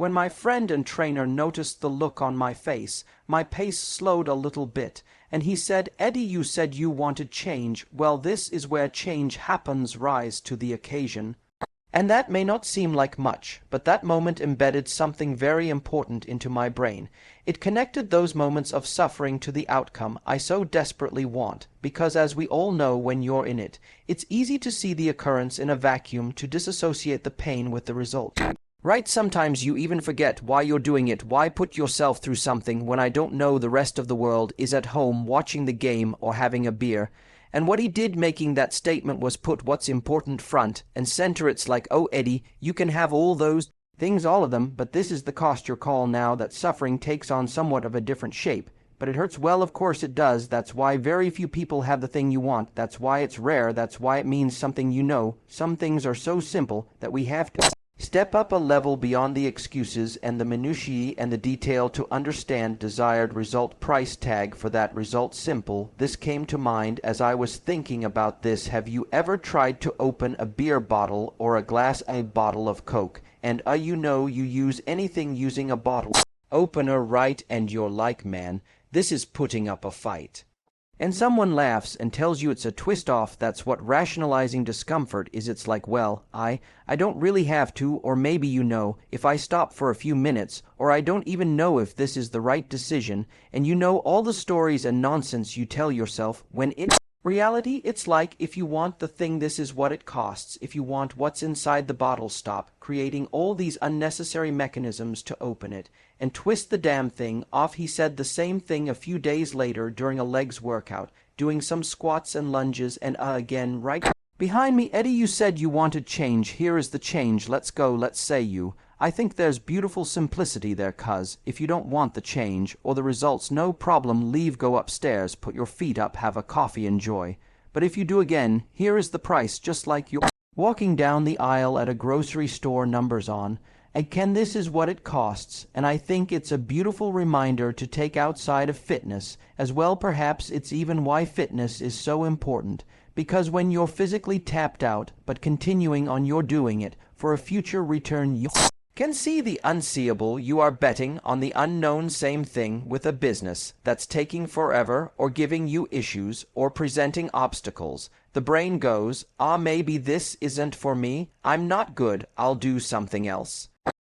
When my friend and trainer noticed the look on my face, my pace slowed a little bit, and he said, "Eddie, you said you wanted change. Well, this is where change happens. Rise to the occasion." And that may not seem like much, but that moment embedded something very important into my brain. It connected those moments of suffering to the outcome I so desperately want, because as we all know when you're in it, it's easy to see the occurrence in a vacuum, to disassociate the pain with the result. Right, sometimes you even forget why you're doing it. Why put yourself through something when I don't know the rest of the world is at home watching the game or having a beer? And what he did making that statement was put what's important front and center. It's like, oh Eddie, you can have all those things, all of them, but this is the cost your call now that suffering takes on somewhat of a different shape. But it hurts. Well, of course it does. That's why very few people have the thing you want. That's why it's rare. That's why it means something. You know, some things are so simple that we have to step up a level beyond the excuses and the minutiae and the detail to understand desired result. Price tag for that result. Simple. This came to mind as I was thinking about this. Have you ever tried to open a beer bottle or a bottle of Coke? And you know, you use anything using a bottle opener, right? And you're like, man, this is putting up a fight. And someone laughs and tells you it's a twist off. That's what rationalizing discomfort is. It's like, well, I don't really have to, or maybe, you know, if I stop for a few minutes, or I don't even know if this is the right decision. And you know, all the stories and nonsense you tell yourself, when in reality it's like, if you want the thing, this is what it costs. If you want what's inside the bottle, stop creating all these unnecessary mechanisms to open it and twist the damn thing off. He said the same thing a few days later during a legs workout, doing some squats and lunges, and again right behind me. Eddie, you said you wanted change. Here is the change. Let's go. Let's say you. I think there's beautiful simplicity there, cuz if you don't want the change or the results, no problem, leave, go upstairs, put your feet up, have a coffee, enjoy. But if you do, again, here is the price, just like you're walking down the aisle at a grocery store, numbers on. Again, this is what it costs, and I think it's a beautiful reminder to take outside of fitness as well. Perhaps it's even why fitness is so important, because when you're physically tapped out but continuing on, you're doing it for a future return. You can see the unseeable. You are betting on the unknown. Same thing with a business that's taking forever or giving you issues or presenting obstacles. The brain goes, maybe this isn't for me. I'm not good. I'll do something else.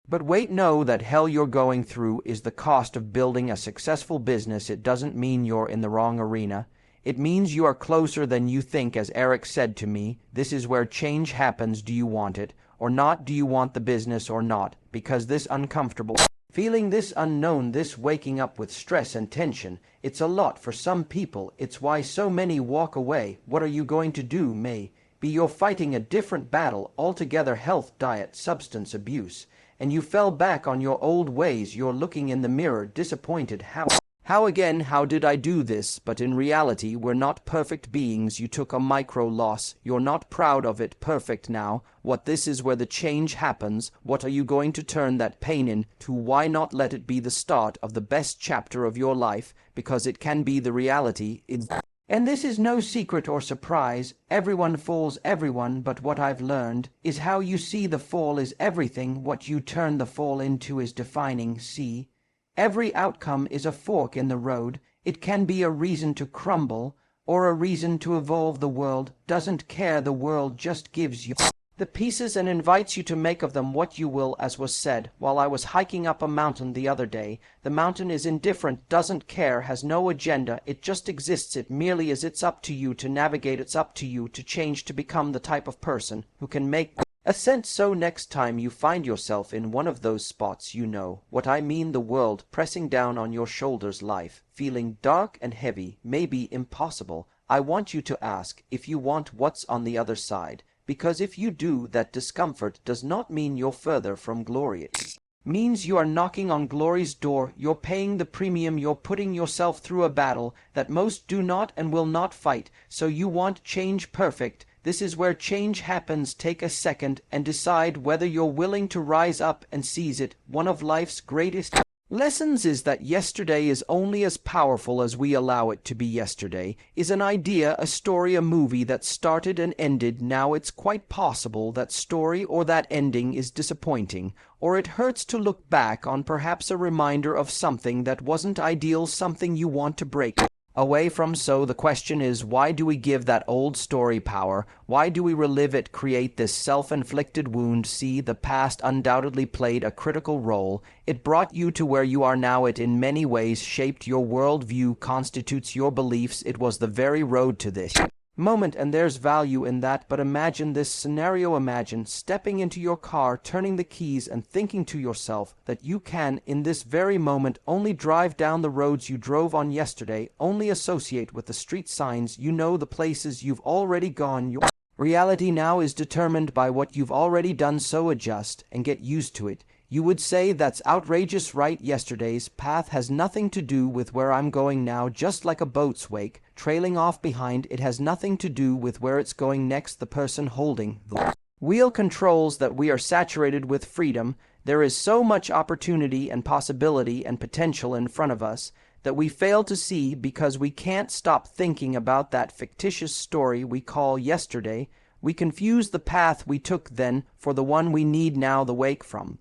But wait, know that hell you're going through is the cost of building a successful business. It doesn't mean you're in the wrong arena. It means you are closer than you think. As Eric said to me, this is where change happens. Do you want it or not? Do you want the business or not? Because this uncomfortable feeling, this unknown, this waking up with stress and tension, it's a lot for some people. It's why so many walk away. What are you going to do? Maybe you're fighting a different battle altogether. Health, diet, substance abuse. And you fell back on your old ways. You're looking in the mirror, disappointed. How again? How did I do this? But in reality, we're not perfect beings. You took a micro loss. You're not proud of it. Perfect now. What? This is where the change happens. What are you going to turn that pain into? Why not let it be the start of the best chapter of your life? Because it can be the reality. And this is no secret or surprise. Everyone falls, everyone, but what I've learned is how you see the fall is everything. What you turn the fall into is defining. See, every outcome is a fork in the road. It can be a reason to crumble or a reason to evolve. The world doesn't care. The world just gives you the pieces and invites you to make of them what you will. As was said while I was hiking up a mountain the other day, the mountain is indifferent, doesn't care, has no agenda. It just exists. It merely is. It's up to you to navigate. It's up to you to change, to become the type of person who can make ascent. So next time you find yourself in one of those spots, you know what I mean, the world pressing down on your shoulders, life feeling dark and heavy, maybe impossible, I want you to ask if you want what's on the other side. Because if you do, that discomfort does not mean you're further from glory. It means you are knocking on glory's door. You're paying the premium. You're putting yourself through a battle that most do not and will not fight. So you want change. Perfect. This is where change happens. Take a second and decide whether you're willing to rise up and seize it. One of life's greatest Lessons is that yesterday is only as powerful as we allow it to be yesterday, is an idea, a story, a movie that started and ended. Now it's quite possible that story or that ending is disappointing, or it hurts to look back on perhaps a reminder of something that wasn't ideal, something you want to break away from. So the question is, why do we give that old story power? Why do we relive it, create this self-inflicted wound? See, the past undoubtedly played a critical role. It brought you to where you are now. It in many ways shaped your worldview, constitutes your beliefs. It was the very road to this moment, and there's value in that. But imagine this scenario. Imagine stepping into your car, turning the keys, and thinking to yourself that you can, in this very moment, only drive down the roads you drove on yesterday, only associate with the street signs you know, the places you've already gone. Your reality now is determined by what you've already done, so adjust and get used to it. You would say, that's outrageous, right? Yesterday's path has nothing to do with where I'm going now. Just like a boat's wake trailing off behind, it has nothing to do with where it's going next. The person holding the wheel controls that. We are saturated with freedom. There is so much opportunity and possibility and potential in front of us that we fail to see because we can't stop thinking about that fictitious story we call yesterday. We confuse the path we took then for the one we need now, the wake from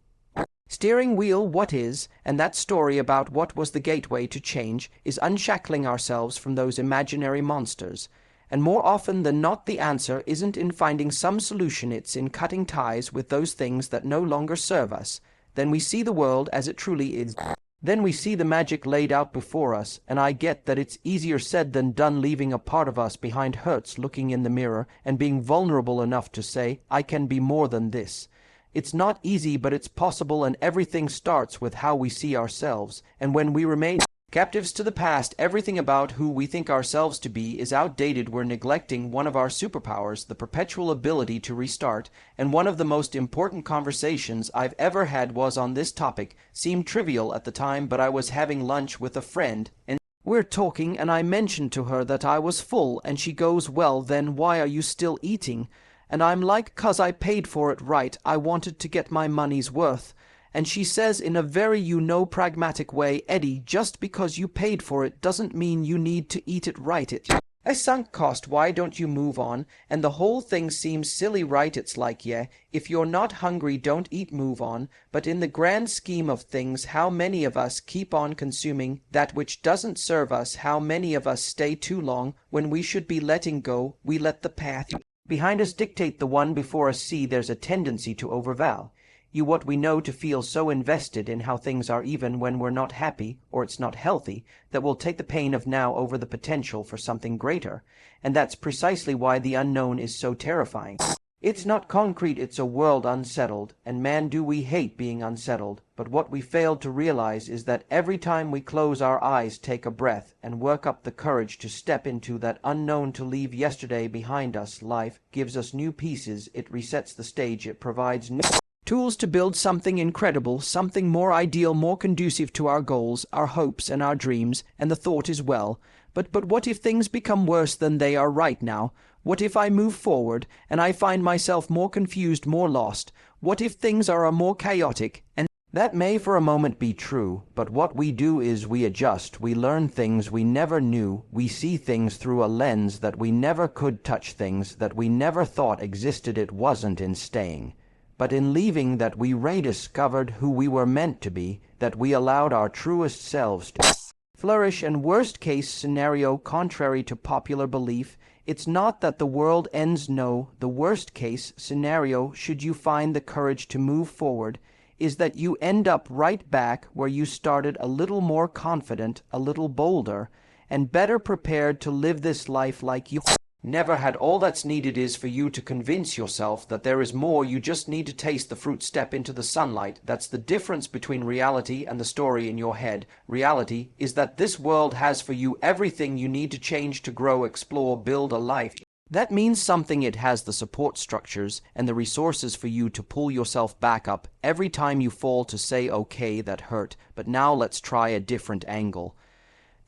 steering wheel. What is, and that story about what was the gateway to change, is unshackling ourselves from those imaginary monsters. And more often than not, the answer isn't in finding some solution, it's in cutting ties with those things that no longer serve us. Then we see the world as it truly is. Then we see the magic laid out before us, and I get that it's easier said than done. Leaving a part of us behind hurts, looking in the mirror and being vulnerable enough to say, I can be more than this. It's not easy, but it's possible, and everything starts with how we see ourselves. And when we remain captives to the past, everything about who we think ourselves to be is outdated. We're neglecting one of our superpowers, the perpetual ability to restart. And one of the most important conversations I've ever had was on this topic. Seemed trivial at the time, but I was having lunch with a friend, and we're talking, and I mentioned to her that I was full, and she goes, well, then why are you still eating? And I'm like, 'cause I paid for it, right? I wanted to get my money's worth. And she says in a very, pragmatic way, Eddie, just because you paid for it doesn't mean you need to eat it, right? It's a sunk cost. Why don't you move on? And the whole thing seems silly, right? It's like, yeah, if you're not hungry, don't eat, move on. But in the grand scheme of things, how many of us keep on consuming that which doesn't serve us? How many of us stay too long when we should be letting go? We let the path behind us dictate the one before us. See, there's a tendency to overvalue what we know, to feel so invested in how things are, even when we're not happy or it's not healthy, that we'll take the pain of now over the potential for something greater. And that's precisely why the unknown is so terrifying. It's not concrete, it's a world unsettled, and man, do we hate being unsettled. But what we fail to realize is that every time we close our eyes, take a breath, and work up the courage to step into that unknown, to leave yesterday behind us, life gives us new pieces, it resets the stage, it provides new tools to build something incredible, something more ideal, more conducive to our goals, our hopes, and our dreams. And the thought is, well, but what if things become worse than they are right now? What if I move forward and I find myself more confused, more lost? What if things are more chaotic? And that may for a moment be true, but what we do is we adjust, we learn things we never knew, we see things through a lens that we never could, touch things that we never thought existed. It wasn't in staying, but in leaving, that we rediscovered who we were meant to be, that we allowed our truest selves to flourish. And worst case scenario, contrary to popular belief, it's not that the world ends, no. The worst case scenario, should you find the courage to move forward, is that you end up right back where you started, a little more confident, a little bolder, and better prepared to live this life like you never had. All that's needed is for you to convince yourself that there is more. You just need to taste the fruit, step into the sunlight. That's the difference between reality and the story in your head. Reality is that this world has for you everything you need to change, to grow, explore, build a life that means something. It has the support structures and the resources for you to pull yourself back up every time you fall, to say, okay, that hurt, but now let's try a different angle.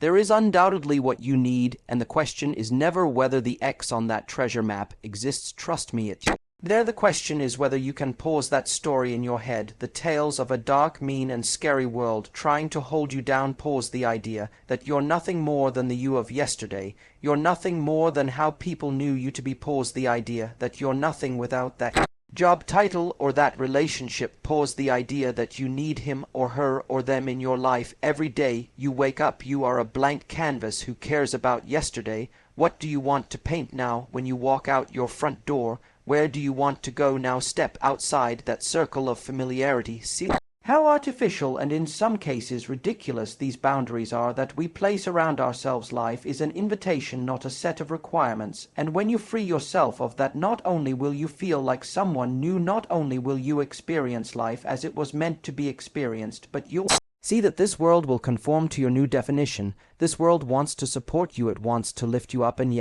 There is undoubtedly what you need, and the question is never whether the X on that treasure map exists. Trust me, the question is whether you can pause that story in your head, the tales of a dark, mean, and scary world trying to hold you down. Pause the idea that you're nothing more than the you of yesterday. You're nothing more than how people knew you to be. Pause the idea that you're nothing without that job title or that relationship. Pause the idea that you need him or her or them in your life. Every day you wake up, you are a blank canvas. Who cares about yesterday? What do you want to paint now when you walk out your front door? Where do you want to go now? Step outside that circle of familiarity. See how artificial and in some cases ridiculous these boundaries are that we place around ourselves. Life is an invitation, not a set of requirements, and when you free yourself of that, not only will you feel like someone new, not only will you experience life as it was meant to be experienced, but you'll see that this world will conform to your new definition. This world wants to support you, it wants to lift you up, and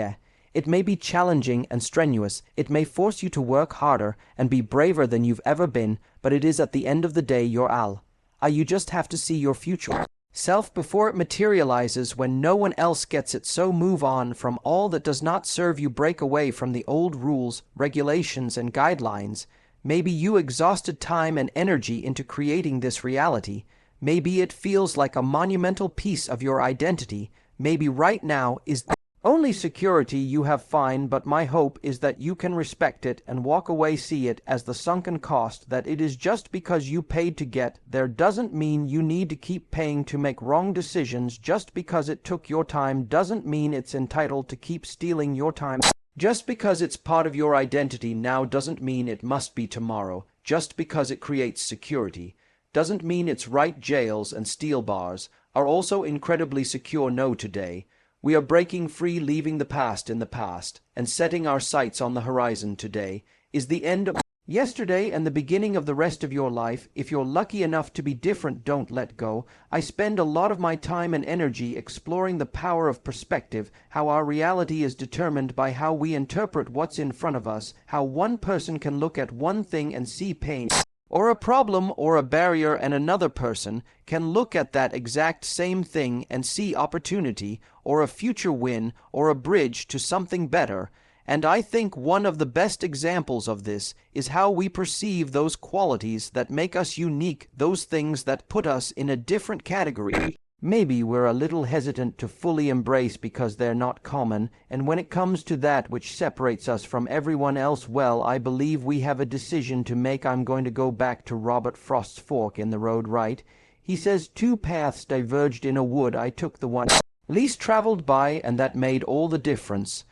it may be challenging and strenuous, it may force you to work harder and be braver than you've ever been, but it is at the end of the day your you just have to see your future self before it materializes when no one else gets it. So move on from all that does not serve you. Break away from the old rules, regulations, and guidelines. Maybe you exhausted time and energy into creating this reality. Maybe it feels like a monumental piece of your identity. Maybe right now is only security you have. Fine, but my hope is that you can respect it and walk away. See it as the sunken cost that it is. Just because you paid to get there doesn't mean you need to keep paying to make wrong decisions. Just because it took your time doesn't mean it's entitled to keep stealing your time. Just because it's part of your identity now doesn't mean it must be tomorrow. Just because it creates security doesn't mean it's right. Jails and steel bars are also incredibly secure. No, today we are breaking free, leaving the past in the past, and setting our sights on the horizon. Today is the end of yesterday and the beginning of the rest of your life. If you're lucky enough to be different, don't let go. I spend a lot of my time and energy exploring the power of perspective, how our reality is determined by how we interpret what's in front of us, how one person can look at one thing and see pain or a problem or a barrier, and another person can look at that exact same thing and see opportunity or a future win or a bridge to something better. And I think one of the best examples of this is how we perceive those qualities that make us unique, those things that put us in a different category. Maybe we're a little hesitant to fully embrace because they're not common, and when it comes to that which separates us from everyone else, well, I believe we have a decision to make. I'm going to go back to Robert Frost's fork in the road, right? He says, 2 paths diverged in a wood. I took the one least traveled by, and that made all the difference.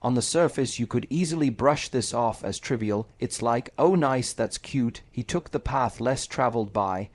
On the surface, you could easily brush this off as trivial. It's like, oh nice, that's cute, he took the path less traveled by.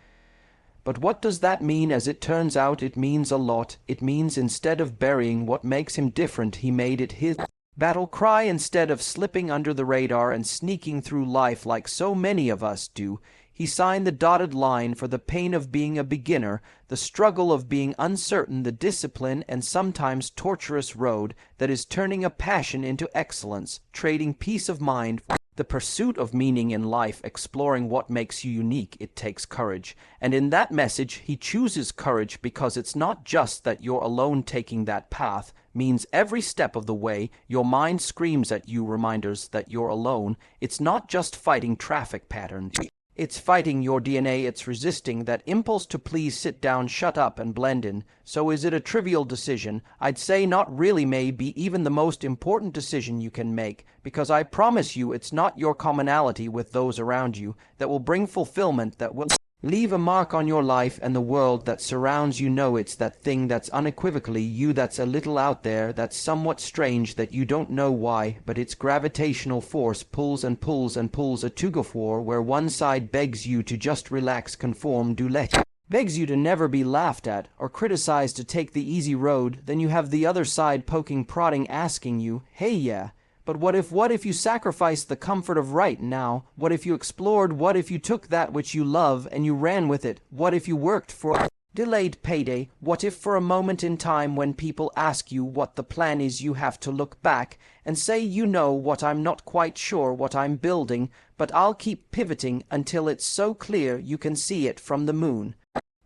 But what does that mean? As it turns out, it means a lot. It means instead of burying what makes him different, he made it his battle cry. Instead of slipping under the radar and sneaking through life like so many of us do, he signed the dotted line for the pain of being a beginner, the struggle of being uncertain, the discipline and sometimes torturous road that is turning a passion into excellence, trading peace of mind for the pursuit of meaning in life, exploring what makes you unique. It takes courage. And in that message, he chooses courage because it's not just that you're alone. Taking that path means every step of the way, your mind screams at you reminders that you're alone. It's not just fighting traffic patterns. It's fighting your DNA. It's resisting that impulse to please, sit down, shut up, and blend in. So is it a trivial decision? I'd say not really. Maybe even the most important decision you can make, because I promise you it's not your commonality with those around you that will bring fulfillment, that will leave a mark on your life and the world that surrounds you. No, it's that thing that's unequivocally you, that's a little out there, that's somewhat strange, that you don't know why, but its gravitational force pulls and pulls and pulls. A tug of war where one side begs you to just relax, conform, do let begs you to never be laughed at or criticized, to take the easy road. Then you have the other side poking, prodding, asking you, hey, yeah, but what if you sacrificed the comfort of right now? What if you explored? What if you took that which you love and you ran with it? What if you worked for a delayed payday? What if for a moment in time when people ask you what the plan is, you have to look back and say, you know what, I'm not quite sure what I'm building, but I'll keep pivoting until it's so clear you can see it from the moon.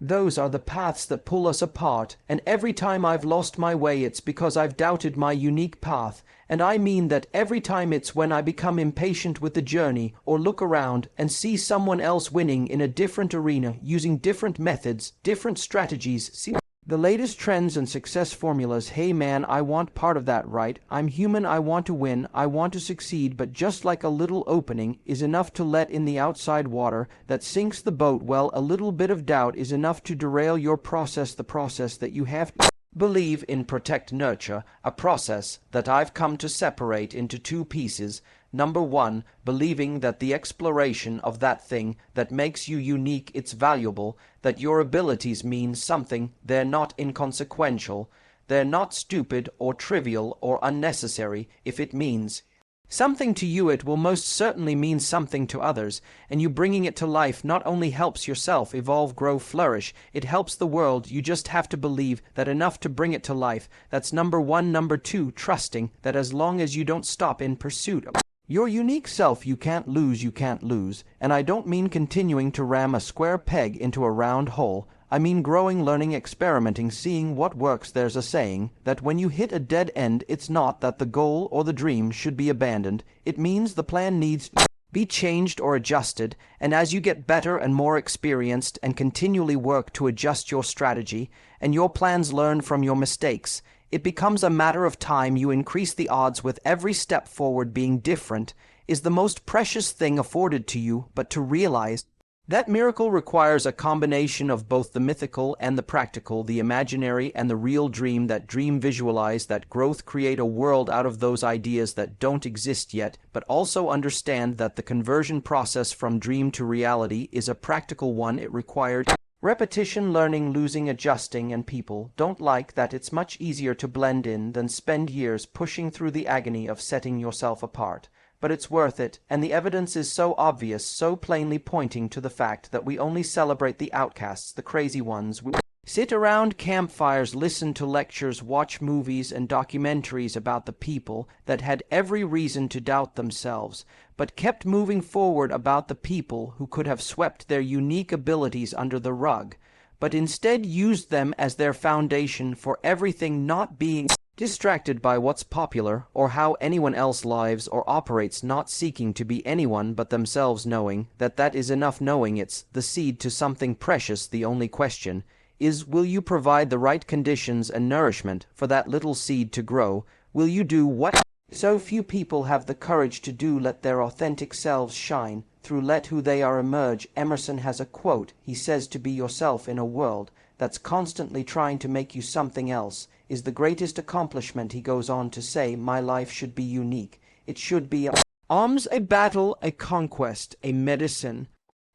Those are the paths that pull us apart, and every time I've lost my way it's because I've doubted my unique path, and I mean that every time it's when I become impatient with the journey or look around and see someone else winning in a different arena using different methods, different strategies, see the latest trends and success formulas. Hey man, I want part of that, right? I'm human, I want to win, I want to succeed, but just like a little opening is enough to let in the outside water that sinks the boat, well, a little bit of doubt is enough to derail your process, the process that you have to believe in, protect, nurture, a process that I've come to separate into two pieces. Number one, believing that the exploration of that thing that makes you unique, it's valuable, that your abilities mean something, they're not inconsequential, they're not stupid or trivial or unnecessary. If it means something to you, it will most certainly mean something to others, and you bringing it to life not only helps yourself evolve, grow, flourish, it helps the world. You just have to believe that enough to bring it to life. That's number one. Number two, trusting that as long as you don't stop in pursuit of your unique self, you can't lose, you can't lose. And I don't mean continuing to ram a square peg into a round hole. I mean growing, learning, experimenting, seeing what works. There's a saying that when you hit a dead end, it's not that the goal or the dream should be abandoned. It means the plan needs to be changed or adjusted, and as you get better and more experienced and continually work to adjust your strategy and your plans, learn from your mistakes, it becomes a matter of time. You increase the odds with every step forward. Being different is the most precious thing afforded to you, but to realize that miracle requires a combination of both the mythical and the practical, the imaginary and the real. Dream that dream, visualize that growth, create a world out of those ideas that don't exist yet, but also understand that the conversion process from dream to reality is a practical one. It required repetition, learning, losing, adjusting, and people don't like that. It's much easier to blend in than spend years pushing through the agony of setting yourself apart. But it's worth it, and the evidence is so obvious, so plainly pointing to the fact that we only celebrate the outcasts, the crazy ones. We sit around campfires, listen to lectures, watch movies and documentaries about the people that had every reason to doubt themselves, but kept moving forward, about the people who could have swept their unique abilities under the rug, but instead used them as their foundation for everything, not being distracted by what's popular or how anyone else lives or operates, not seeking to be anyone but themselves, knowing that that is enough, knowing it's the seed to something precious. The only question is, will you provide the right conditions and nourishment for that little seed to grow? Will you do what so few people have the courage to do? Let their authentic selves shine through, let who they are emerge. Emerson has a quote. He says, to be yourself in a world that's constantly trying to make you something else is the greatest accomplishment. He goes on to say, my life should be unique. It should be a battle, a conquest, a medicine.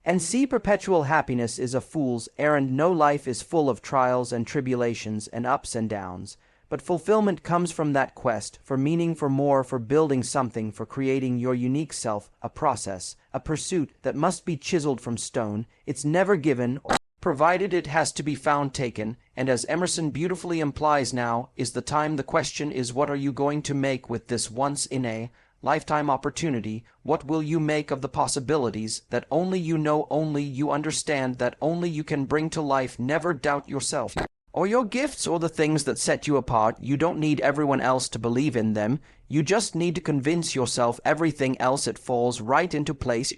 And see, perpetual happiness is a fool's errand. No life is full of trials and tribulations and ups and downs. But fulfillment comes from that quest, for meaning, for more, for building something, for creating your unique self, a process, a pursuit that must be chiseled from stone. It's never given, provided it has to be found, taken, and as Emerson beautifully implies, now is the time. The question is, what are you going to make with this once in a lifetime opportunity? What will you make of the possibilities that only you know, only you understand, that only you can bring to life? Never doubt yourself or your gifts or the things that set you apart. You don't need everyone else to believe in them. You just need to convince yourself. Everything else, it falls right into place.